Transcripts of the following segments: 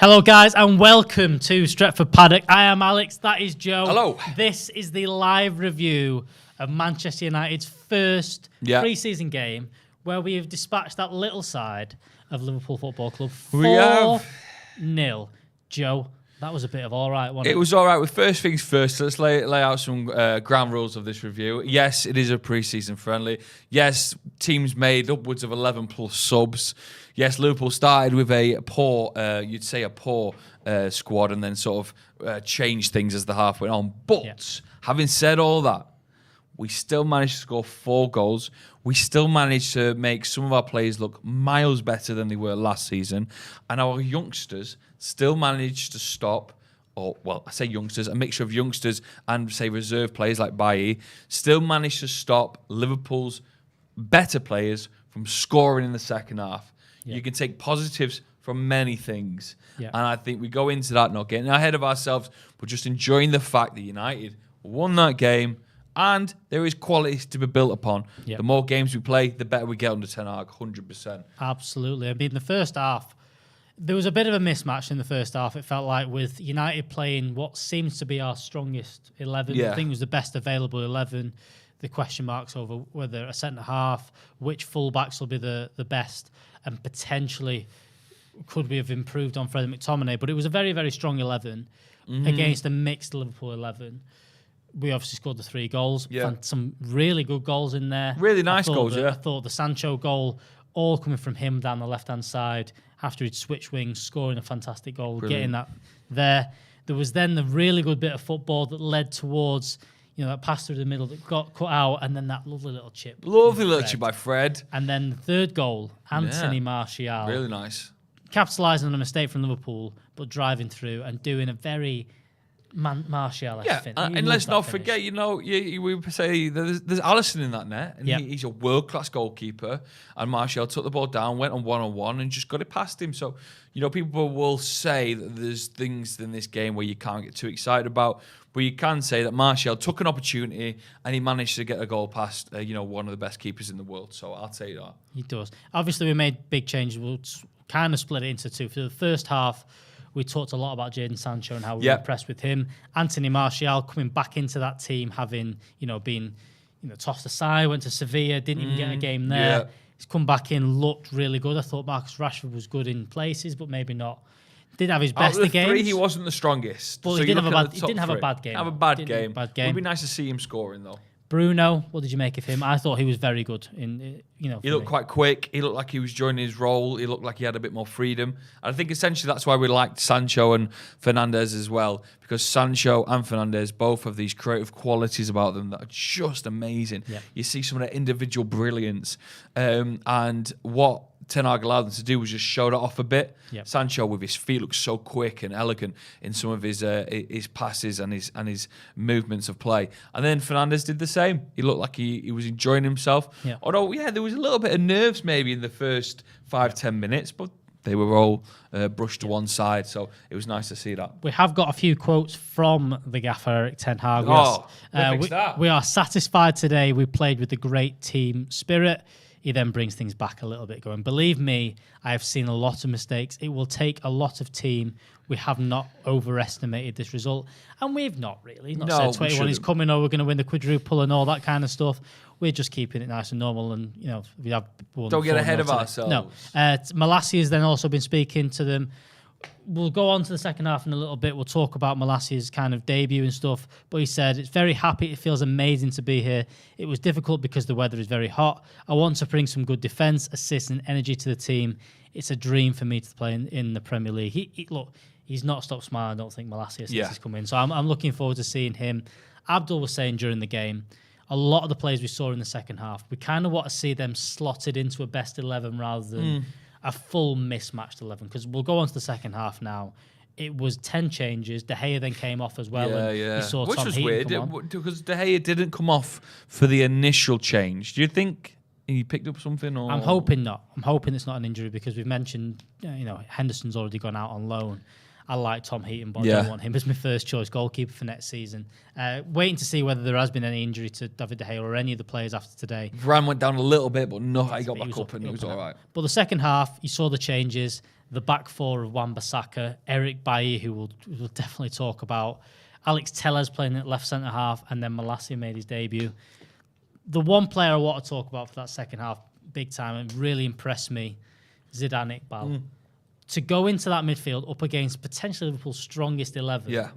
Hello, guys, and welcome to Stretford Paddock. I am Alex. That is Joe. Hello. This is the live review of Manchester United's first pre-season game, where we have dispatched that little side of Liverpool Football Club 4-0. Joe, that was a bit of all right, wasn't it? It was all right. With first things first, let's lay out some ground rules of this review. Yes, it is a pre-season friendly. Yes, teams made upwards of 11 plus subs. Yes, Liverpool started with a poor, squad, and then sort of changed things as the half went on. But having said all that, we still managed to score 4 goals. We still managed to make some of our players look miles better than they were last season. And our youngsters still managed to stop, I say youngsters, a mixture of youngsters and, say, reserve players like Bailly, still managed to stop Liverpool's better players from scoring in the second half. Yeah. You can take positives from many things. Yeah. And I think we go into that not getting ahead of ourselves, but just enjoying the fact that United won that game. And there is quality to be built upon. Yep. The more games we play, the better we get under Ten Hag, 100%. Absolutely. I mean, the first half, there was a bit of a mismatch in the first half. It felt like with United playing what seems to be our strongest 11. I think it was the best available 11. The question marks over whether a centre-half, which full-backs will be the best, and potentially could we have improved on Freddie McTominay. But it was a very, very strong 11 against a mixed Liverpool 11. We obviously scored the 3 goals. Yeah. Some really good goals in there. Really nice goals, I thought the Sancho goal, all coming from him down the left-hand side, after he'd switched wings, scoring a fantastic goal, getting that there. There was then the really good bit of football that led towards, that pass through the middle that got cut out, and then that lovely little chip. Lovely little chip by Fred. And then the third goal, Anthony Martial. Really nice. Capitalising on a mistake from Liverpool, but driving through and doing a very Martial. And let's not forget, we say there's Alisson in that net, and he's a world-class goalkeeper, and Martial took the ball down, went on one-on-one, and just got it past him. So, people will say that there's things in this game where you can't get too excited about, but you can say that Martial took an opportunity, and he managed to get a goal past, one of the best keepers in the world. So I'll take that. He does. Obviously, we made big changes. We'll kind of split it into 2. For the first half, we talked a lot about Jadon Sancho and how we were impressed with him. Anthony Martial coming back into that team, having been tossed aside, went to Sevilla, didn't even get a game there. Yeah. He's come back in, looked really good. I thought Marcus Rashford was good in places, but maybe not. Didn't have his best of games. 3, he wasn't the strongest. But he didn't have a bad game. Have a bad game. It would be nice to see him scoring though. Bruno, what did you make of him? I thought he was very good. He looked quite quick. He looked like he was joining his role. He looked like he had a bit more freedom. And I think essentially that's why we liked Sancho and Fernandes as well, because Sancho and Fernandes both have these creative qualities about them that are just amazing. Yeah. You see some of their individual brilliance. And what Ten Hag allowed them to do was just show that off a bit. Yep. Sancho with his feet looks so quick and elegant in some of his passes and his movements of play. And then Fernandes did the same. He looked like he was enjoying himself. Yeah. Although, there was a little bit of nerves maybe in the first 5-10 minutes, but they were all brushed to one side. So it was nice to see that. We have got a few quotes from the gaffer, Erik Ten Hag. We are satisfied today. We played with a great team spirit. He then brings things back a little bit, going, believe me, I have seen a lot of mistakes. It will take a lot of team. We have not overestimated this result. And we've not really. Not said 21 is coming, or we're going to win the quadruple and all that kind of stuff. We're just keeping it nice and normal. And, we have don't get ahead of ourselves. No. Malassi has then also been speaking to them. We'll go on to the second half in a little bit. We'll talk about Malassia's kind of debut and stuff. But he said, it's very happy. It feels amazing to be here. It was difficult because the weather is very hot. I want to bring some good defence, assists and energy to the team. It's a dream for me to play in the Premier League. He's not stopped smiling, I don't think, Malassia, since he's come in. So I'm looking forward to seeing him. Abdul was saying during the game, a lot of the players we saw in the second half, we kind of want to see them slotted into a best 11 rather than a full mismatched 11, because we'll go on to the second half now. It was 10 changes. De Gea then came off as well. You saw which Tom was Heaton weird, because De Gea didn't come off for the initial change. Do you think he picked up something? Or? I'm hoping not. I'm hoping it's not an injury, because we've mentioned, Henderson's already gone out on loan. I like Tom Heaton, but I don't want him as my first choice goalkeeper for next season. Waiting to see whether there has been any injury to David De Gea or any of the players after today. Varane went down a little bit, but no, he got back up and it was all right. But the second half, you saw the changes. the back four of Wan-Bissaka, Erik Bailly, who we'll definitely talk about, Alex Telles playing at left centre half, and then Malacia made his debut. The one player I want to talk about for that second half, big time, and really impressed me, Zidane Iqbal. To go into that midfield up against potentially Liverpool's strongest 11. Yeah.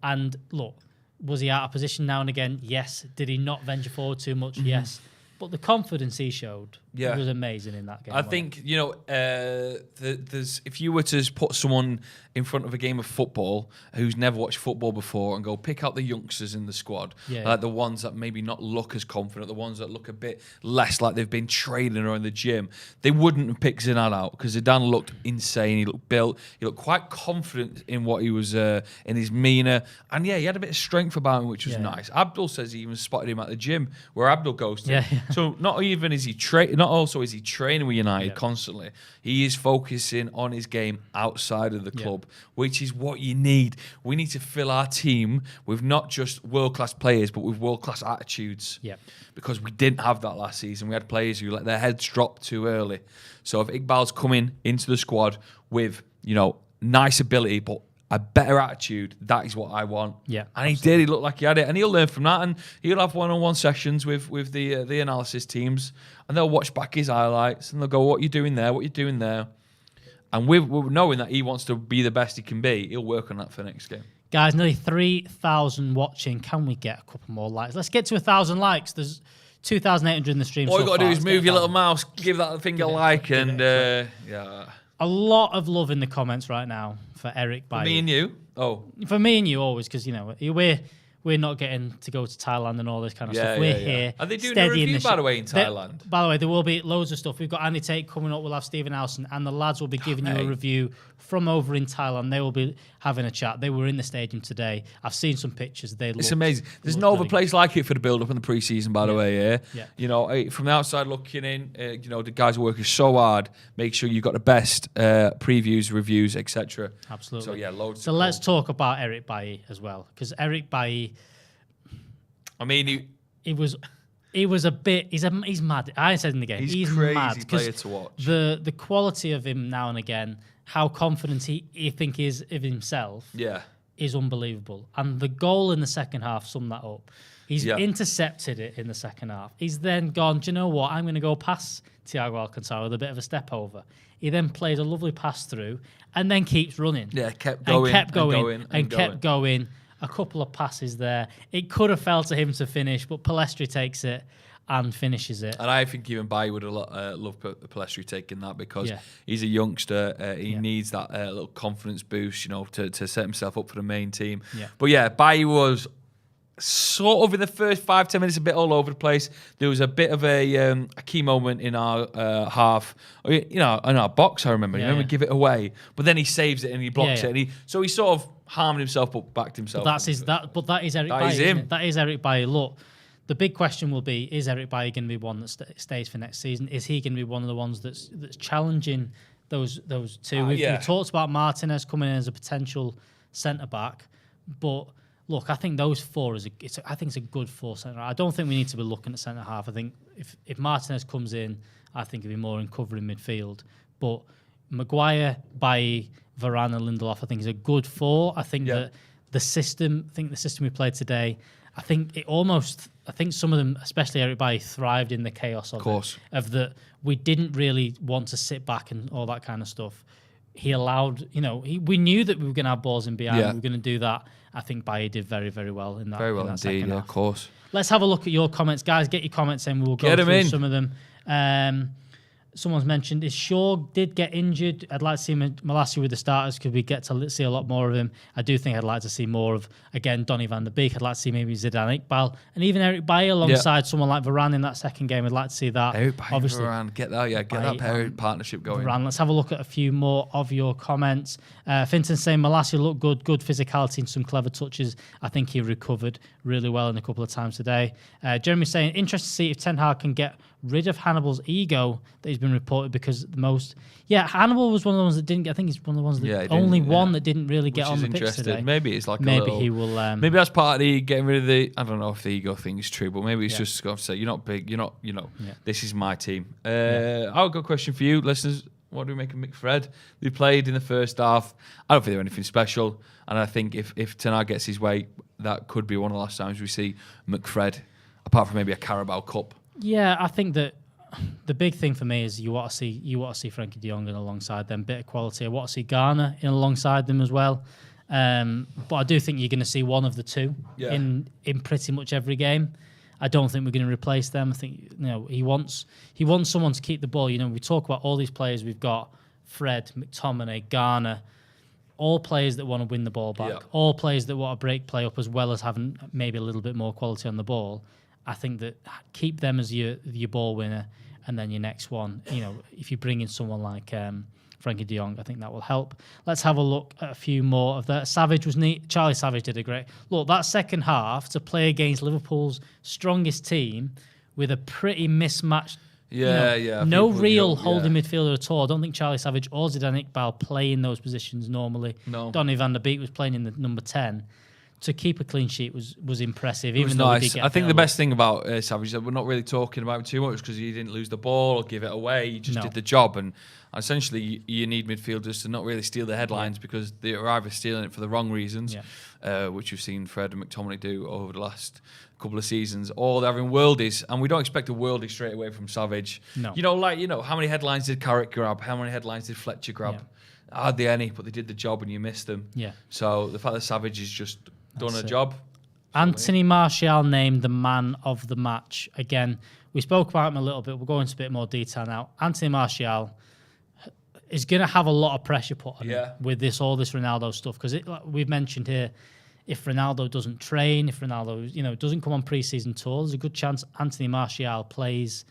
And look, was he out of position now and again? Yes. Did he not venture forward too much? Yes. But the confidence he showed was amazing in that game. I think, there's if you were to put someone in front of a game of football who's never watched football before and go pick out the youngsters in the squad, like the ones that maybe not look as confident, the ones that look a bit less like they've been training or in the gym, they wouldn't have picked Zidane out because Zidane looked insane. He looked built. He looked quite confident in what he was in his demeanour. And he had a bit of strength about him, which was nice. Abdul says he even spotted him at the gym where Abdul goes to. So not even is he is he training with United constantly. He is focusing on his game outside of the club, which is what you need. We need to fill our team with not just world-class players, but with world-class attitudes. Because we didn't have that last season. We had players who let their heads drop too early. So if Iqbal's coming into the squad with, nice ability, but a better attitude, that is what I want. And he did. He looked like he had it. And he'll learn from that. And he'll have one-on-one sessions with the analysis teams. And they'll watch back his highlights. And they'll go, what are you doing there? What are you doing there? And with knowing that he wants to be the best he can be, he'll work on that for next game. Guys, nearly 3,000 watching. Can we get a couple more likes? Let's get to 1,000 likes. There's 2,800 in the stream. All you got to do is move your little mouse, give that thing a like, and a lot of love in the comments right now for Erik Bailly. Me and you? Oh. For me and you always, because, we're not getting to go to Thailand and all this kind of stuff. We're here. Are they doing a review, by the way, in Thailand? By the way, there will be loads of stuff. We've got Andy Tate coming up. We'll have Stephen Alson, and the lads will be giving you a review from over in Thailand. They will be having a chat. They were in the stadium today. I've seen some pictures. It's amazing. There's no other place like it for the build-up in the pre-season, by the way. From the outside looking in, the guys are working so hard. Make sure you've got the best previews, reviews, etc. Absolutely. So loads. So let's talk about Erik Bailly as well, because Erik Bailly. I mean, he was a bit. He's mad. I said in the game, he's crazy mad player to watch. The quality of him now and again, how confident he think is of himself, is unbelievable. And the goal in the second half summed that up. He's intercepted it in the second half. He's then gone, do you know what? I'm going to go past Thiago Alcantara with a bit of a step over. He then plays a lovely pass through and then keeps running. Kept going. Kept going. A couple of passes there. It could have fell to him to finish, but Palestri takes it and finishes it. And I think even Bailly would have loved Palestri taking that because he's a youngster. He needs that little confidence boost, to set himself up for the main team. But Bailly was sort of in the first 5-10 minutes a bit all over the place. There was a bit of a key moment in our half, in our box. I remember. We give it away, but then he saves it and he blocks it. And he sort of harmed himself but backed himself. But that is Erik Bailly. That is Erik Bailly. Look, the big question will be: is Erik Bailly going to be one that stays for next season? Is he going to be one of the ones that's challenging those two? We talked about Martinez coming in as a potential centre back, but. Look, I think those four it's a good four centre. I don't think we need to be looking at centre half. I think if Martinez comes in, I think it'll be more in covering midfield. But Maguire, Bailly, Varane, and Lindelof, I think is a good four. I think that the system we played today, I think some of them, especially Erik Bailly, thrived in the chaos of that. We didn't really want to sit back and all that kind of stuff. He allowed, we knew that we were going to have balls in behind. We were going to do that. I think Bailly did very, very well in that. Very well indeed, of course. Let's have a look at your comments, guys. Get your comments in. We'll go through some of them. Someone's mentioned, is Shaw did get injured. I'd like to see Malacia with the starters because we get to see a lot more of him. I do think I'd like to see more of, again, Donny van der Beek. I'd like to see maybe Zidane Iqbal and even Erik Bailly alongside someone like Varane in that second game. I'd like to see that. Erik Bailly, obviously, Varane, get that pair partnership going. Varane. Let's have a look at a few more of your comments. Finton saying Malacia looked good physicality and some clever touches. I think he recovered really well in a couple of times today. Jeremy saying, interested to see if Ten Hag can get rid of Hannibal's ego that he's been reported because Hannibal was one of the ones that didn't get. I think he's one of the ones that one that didn't really get on the pitch today. Maybe it's like he will. Maybe that's part of the getting rid of the. I don't know if the ego thing is true, but maybe it's just got to say you're not big. You're not. This is my team. I've got a question for you, listeners. What do we make of McFred? They played in the first half. I don't think they're anything special. And I think if Ten Hag gets his way, that could be one of the last times we see McFred, apart from maybe a Carabao Cup. Yeah, I think that the big thing for me is you want to see Frankie de Jong in alongside them, bit of quality. I want to see Garner in alongside them as well. But I do think you're going to see one of the two in pretty much every game. I don't think we're going to replace them. I think he wants someone to keep the ball. We talk about all these players we've got: Fred, McTominay, Garner, all players that want to win the ball back, all players that want to break play up as well as having maybe a little bit more quality on the ball. I think that keep them as your ball winner, and then your next one. If you bring in someone like Frankie de Jong, I think that will help. Let's have a look at a few more of that. Savage was neat. Charlie Savage did a great look. That second half to play against Liverpool's strongest team with a pretty mismatched. No real holding midfielder at all. I don't think Charlie Savage or Zidane Iqbal play in those positions normally. No. Donny van der Beek was playing in the number 10. To keep a clean sheet was impressive. It was nice. I think the best thing about Savage is that we're not really talking about him too much because he didn't lose the ball or give it away. He just did the job. And essentially, you need midfielders to not really steal the headlines because they're either stealing it for the wrong reasons, which we've seen Fred and McTominay do over the last couple of seasons, or they're having worldies. And we don't expect a worldie straight away from Savage. No. How many headlines did Carrick grab? How many headlines did Fletcher grab? Hardly any, but they did the job and you missed them. Yeah. So the fact that Savage is just done a job. Anthony Martial named the man of the match. Again, we spoke about him a little bit. We'll go into a bit more detail now. Anthony Martial is going to have a lot of pressure put on him with all this Ronaldo stuff because we've mentioned here, if Ronaldo doesn't train, if Ronaldo doesn't come on pre-season tour, there's a good chance Anthony Martial plays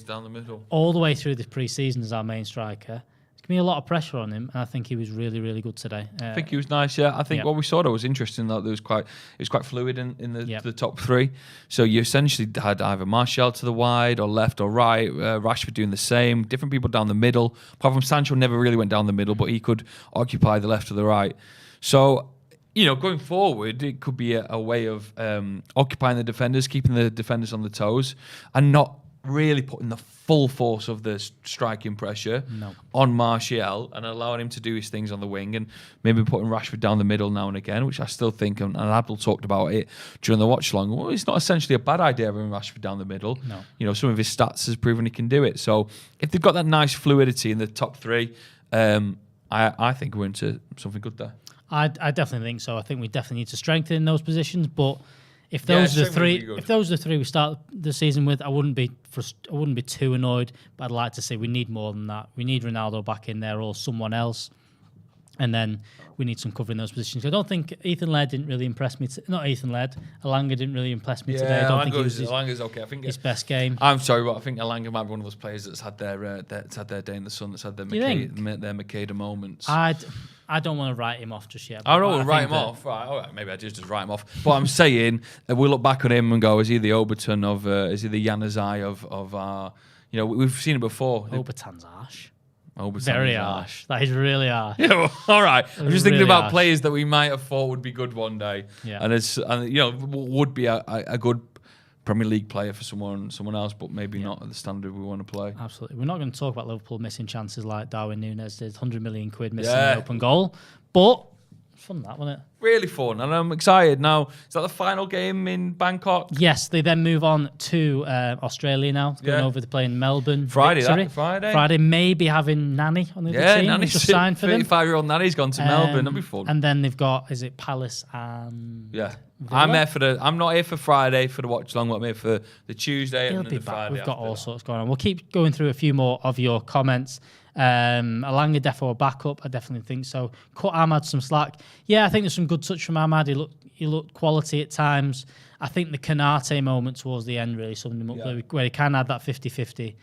down the middle all the way through the pre-season as our main striker. There's going to be a lot of pressure on him, and I think he was really, really good today. I think he was nice, I think what we saw there was interesting, that it was quite fluid in the top three. So you essentially had either Martial to the wide or left or right, Rashford doing the same, different people down the middle. Apart from Sancho never really went down the middle, but he could occupy the left or the right. So, going forward, it could be a way of occupying the defenders, keeping the defenders on the toes, and not really putting the full force of the striking pressure on Martial and allowing him to do his things on the wing, and maybe putting Rashford down the middle now and again, which I still think, and Abdul talked about it during the watch long, well, it's not essentially a bad idea having Rashford down the middle. No. Some of his stats has proven he can do it. So if they've got that nice fluidity in the top three, I think we're into something good there. I definitely think so. I think we definitely need to strengthen those positions, but if those are the three we start the season with, I wouldn't be too annoyed. But I'd like to say we need more than that. We need Ronaldo back in there or someone else, and then we need some cover in those positions. I don't think Ethan Laird didn't really impress me. Not Ethan Laird. Elanga didn't really impress me today. I don't think Elanga's okay. I think his best game. I'm sorry, but I think Elanga might be one of those players that's had their day in the sun, that's had their Makeda moments. I don't want to write him off just yet. I don't want to write him off. Right, all right, maybe I just write him off. But I'm saying, we look back on him and go, is he the Oberton of, is he the Januzaj of our, we've seen it before. Oberton's harsh. Very harsh. That is really harsh. All right. I'm just thinking really about harsh. players that we might have thought would be good one day. Yeah. And would be a good Premier League player for someone else, but maybe not at the standard we want to play. Absolutely. We're not going to talk about Liverpool missing chances like Darwin Núñez did, 100 million quid missing an open goal. But fun that, wasn't it? Really fun, and I'm excited. Now, is that the final game in Bangkok? Yes, they then move on to Australia now, going over to play in Melbourne. Friday, maybe having Nani on the other team. Nani's just signed for them. 35-year-old Nani's gone to Melbourne. That'll be fun. And then they've got, is it Palace and Villa? I'm I'm not here for Friday for the watch long, but I'm here for the Tuesday He'll and be the back. Friday. We've got all sorts going on. We'll keep going through a few more of your comments. Elanga defo backup, I definitely think so. Cut Ahmad some slack. Yeah, I think there's some good touch from Ahmad. He looked quality at times. I think the Kanate moment towards the end really summed him up where he kind of had that 50-50.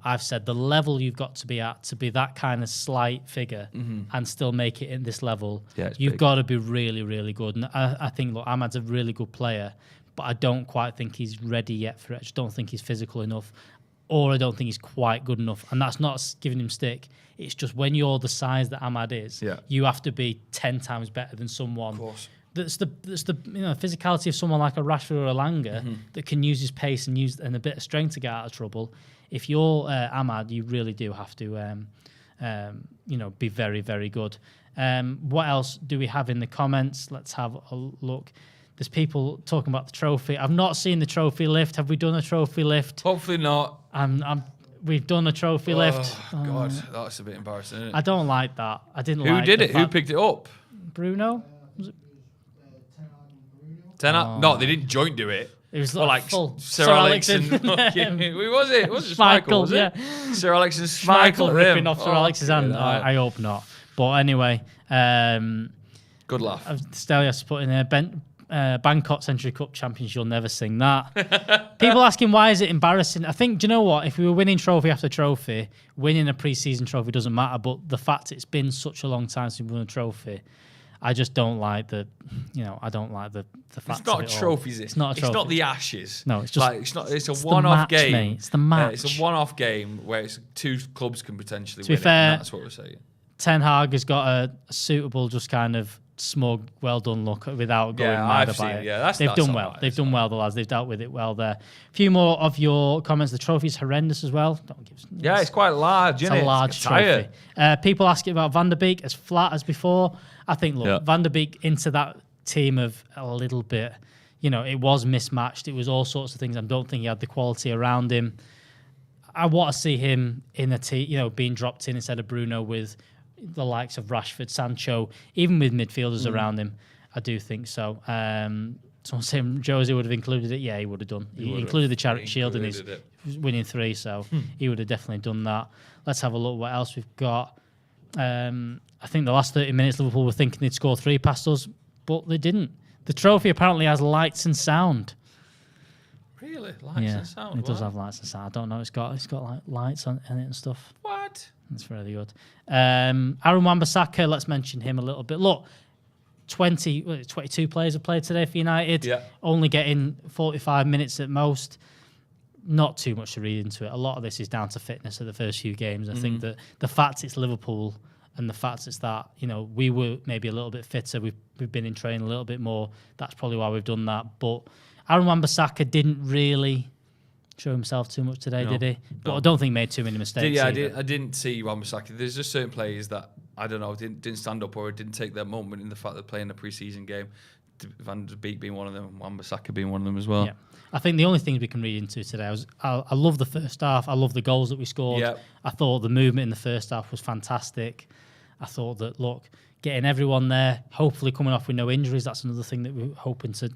I've said the level you've got to be at to be that kind of slight figure and still make it in this level, you've got to be really, really good. And I think, look, Ahmad's a really good player, but I don't quite think he's ready yet for it. I just don't think he's physical enough, or I don't think he's quite good enough. And that's not giving him stick. It's just when you're the size that Ahmad is, you have to be 10 times better than someone. Of course. That's the physicality of someone like a Rashford or a Elanga that can use his pace and a bit of strength to get out of trouble. If you're Ahmad, you really do have to be very, very good. What else do we have in the comments? Let's have a look. There's people talking about the trophy. I've not seen the trophy lift. Have we done a trophy lift? Hopefully not. We've done a trophy lift. Oh, God, that's a bit embarrassing, isn't it? I don't like that. I didn't Who like did it? Who picked it up? Bruno? Ten Hag? No, they didn't joint do it. It was like full. Sir Alex and who was it? Was it Schmeichel? Was it? Sir Alex and Schmeichel ripping off Sir Alex's hand. I hope not. But anyway, good laugh. Stelios put in there. Bangkok Century Cup champions, you'll never sing that. People asking why is it embarrassing? I think, do you know what? If we were winning trophy after trophy, winning a pre-season trophy doesn't matter. But the fact it's been such a long time since we won a trophy, I just don't like the fact. It's not a trophy, is it? It's not a trophy. It's not the Ashes. No, it's just like it's a one-off game. Mate. It's the match. It's a one-off game where two clubs can potentially win. To be fair, that's what we're saying. Ten Hag has got a suitable, just kind of smug, well done look without going mad about it. Yeah, they've done well. They've done well, the lads. They've dealt with it well there. A few more of your comments. The trophy's horrendous as well. It's quite large, isn't it? It's a large trophy. People asking about Van der Beek, as flat as before. I think, Van der Beek into that team of a little bit, it was mismatched. It was all sorts of things. I don't think he had the quality around him. I want to see him in a team, being dropped in instead of Bruno with the likes of Rashford, Sancho, even with midfielders around him. I do think so. Someone saying Josie would have included it. Yeah, he would have done. He included the Charity Shield in his winning 3, so he would have definitely done that. Let's have a look what else we've got. I think the last 30 minutes Liverpool were thinking they'd score 3 past us, but they didn't. The trophy apparently has lights and sound. Really? Lights and sound? It does have lights and sound. I don't know. It's got like lights on it and stuff. What? That's really good. Aaron Wan-Bissaka, let's mention him a little bit. Look, 22 players have played today for United. Yeah. Only getting 45 minutes at most. Not too much to read into it. A lot of this is down to fitness of the first few games. I think that the fact it's Liverpool and the fact it's that, we were maybe a little bit fitter. We've been in training a little bit more. That's probably why we've done that. But Aaron Wan-Bissaka didn't really show himself too much today, did he? But I don't think he made too many mistakes. I didn't see Wan-Bissaka. There's just certain players that, I don't know, didn't stand up or didn't take their moment in the fact that they're playing a pre-season game. Van der Beek being one of them, Wan-Bissaka being one of them as well. Yeah. I think the only things we can read into today I love the first half. I love the goals that we scored. Yep. I thought the movement in the first half was fantastic. I thought that, getting everyone there, hopefully coming off with no injuries, that's another thing that we're hoping to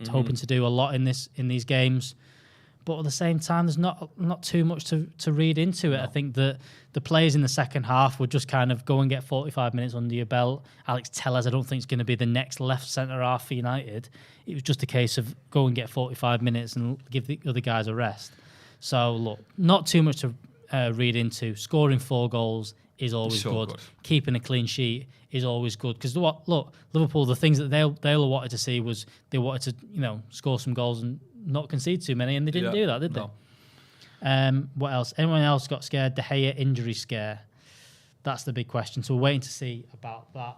do a lot in these games. But at the same time, there's not too much to read into it. No. I think that the players in the second half would just kind of go and get 45 minutes under your belt. Alex Telles, I don't think is going to be the next left centre half for United. It was just a case of go and get 45 minutes and give the other guys a rest. So, not too much to read into. Scoring 4 goals is always good. Keeping a clean sheet is always good. Because, Liverpool, the things that they wanted to see was they wanted to, score some goals and not concede too many, and they didn't do that, did they? What else? Anyone else got scared? De Gea injury scare. That's the big question. So we're waiting to see about that.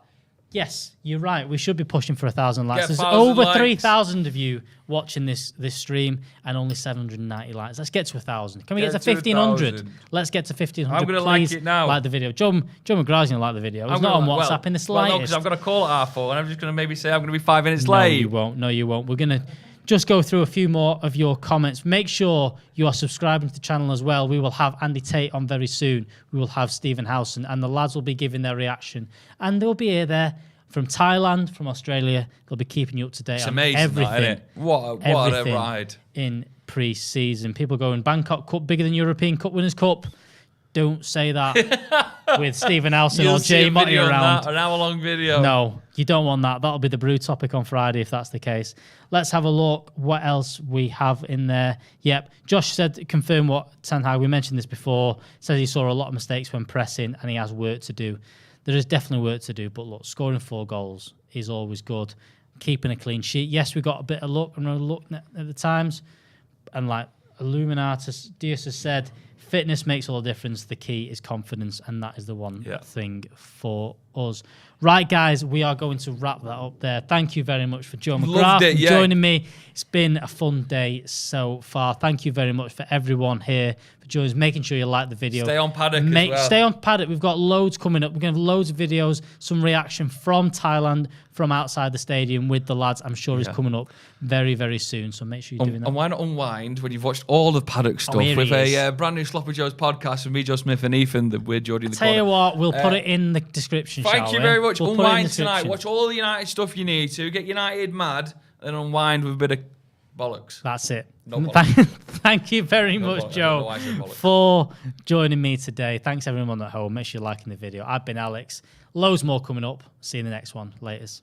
Yes, you're right. We should be pushing for 1,000 likes. There's over 3,000 of you watching this stream and only 790 likes. Let's get to 1,000. Can we get to 1,500? Let's get to 1,500. I'm going to like it now. Like the video. Joe McGrath's going to like the video. He's not on WhatsApp in the slightest. No, because I've got to call at 4:30 and I'm just going to maybe say I'm going to be 5 minutes late. No, you won't. We're going to just go through a few more of your comments. Make sure you are subscribing to the channel as well. We will have Andy Tate on very soon. We will have Stephen Howson, and the lads will be giving their reaction. And they'll be there from Thailand, from Australia. They'll be keeping you up to date on everything. That, isn't it? What a ride. In pre-season. People going, Bangkok Cup bigger than European Cup Winners' Cup. Don't say that with Stephen Howson or Jay Motti around. An hour-long video. No, you don't want that. That'll be the brew topic on Friday if that's the case. Let's have a look what else we have in there. Yep. Josh said, confirm what Ten Hag, we mentioned this before, says he saw a lot of mistakes when pressing and he has work to do. There is definitely work to do, but scoring 4 goals is always good. Keeping a clean sheet. Yes, we got a bit of luck and we're looking at the times. And Illuminatus Diaz has said, Fitness makes all the difference. The key is confidence, and that is the one thing for us. Right, guys, we are going to wrap that up there. Thank you very much for Joe McGrath for joining me. It's been a fun day so far. Thank you very much for everyone here for joining us, making sure you like the video. Stay on Paddock as well. Stay on Paddock. We've got loads coming up. We're going to have loads of videos, some reaction from Thailand, from outside the stadium with the lads. I'm sure is coming up very, very soon. So make sure you're doing that. And why not unwind when you've watched all the Paddock stuff with a brand new Sloppy Joe's podcast with me, Joe Smith, and Ethan, that we're Geordie in the Tell corner. you what, we'll put it in the description. Thank you very much. Unwind tonight. Watch all the United stuff you need to. Get United mad and unwind with a bit of bollocks. That's it. No bollocks. Thank you very much, Joe, for joining me today. Thanks everyone at home. Make sure you're liking the video. I've been Alex. Loads more coming up. See you in the next one. Laters.